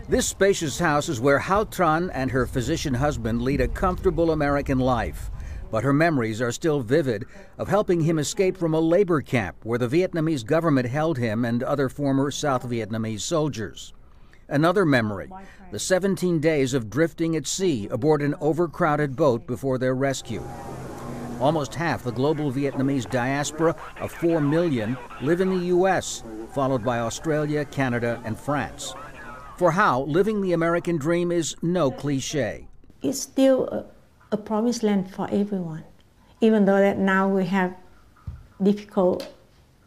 This spacious house is where Hao Tran and her physician husband lead a comfortable American life. But her memories are still vivid of helping him escape from a labor camp where the Vietnamese government held him and other former South Vietnamese soldiers. Another memory, the 17 days of drifting at sea aboard an overcrowded boat before their rescue. Almost half the global Vietnamese diaspora of 4 million live in the U.S., followed by Australia, Canada, and France. For Hao, living the American dream is no cliche. It's still a promised land for everyone, even though that now we have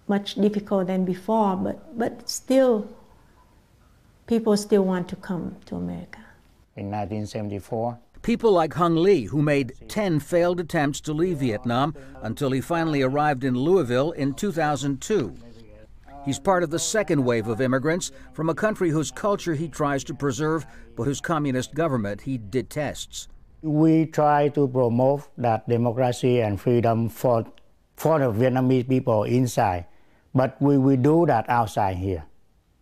much difficult than before, but still, people still want to come to America. In 1974, people like Hung Lee, who made 10 failed attempts to leave Vietnam until he finally arrived in Louisville in 2002. He's part of the second wave of immigrants from a country whose culture he tries to preserve, but whose communist government he detests. we try to promote that democracy and freedom for the Vietnamese people inside, but we do that outside here,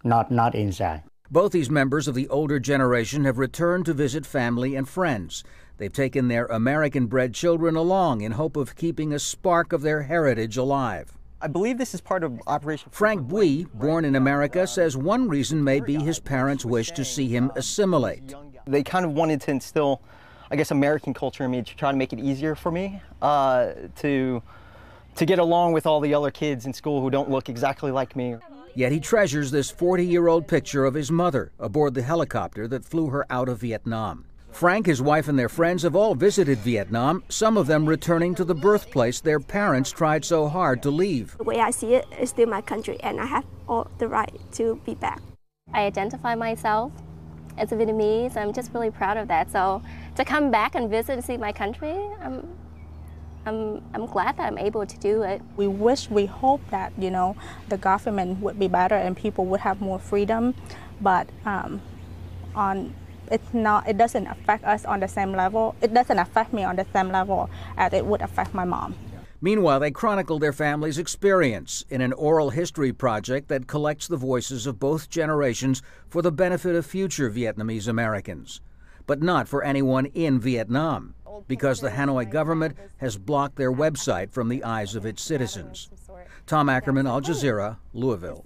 not inside. Both these members of the older generation have returned to visit family and friends. They've taken their American-bred children along in hope of keeping a spark of their heritage alive. I believe this is part of Operation... Frank Bui, born in America, says one reason may be his parents' wish to see him assimilate. They kind of wanted to instill, I guess, American culture in me to try to make it easier for me to get along with all the other kids in school who don't look exactly like me. Yet he treasures this 40-year-old picture of his mother aboard the helicopter that flew her out of Vietnam. Frank, his wife, and their friends have all visited Vietnam, some of them returning to the birthplace their parents tried so hard to leave. The way I see it, it's still my country, and I have all the right to be back. I identify myself as a Vietnamese. I'm just really proud of that. So to come back and visit and see my country, I'm glad that I'm able to do it. We hope that, you know, the government would be better and people would have more freedom, but it doesn't affect us on the same level. It doesn't affect me on the same level as it would affect my mom. Meanwhile, they chronicle their family's experience in an oral history project that collects the voices of both generations for the benefit of future Vietnamese Americans, but not for anyone in Vietnam, because the Hanoi government has blocked their website from the eyes of its citizens. Tom Ackerman, Al Jazeera, Louisville.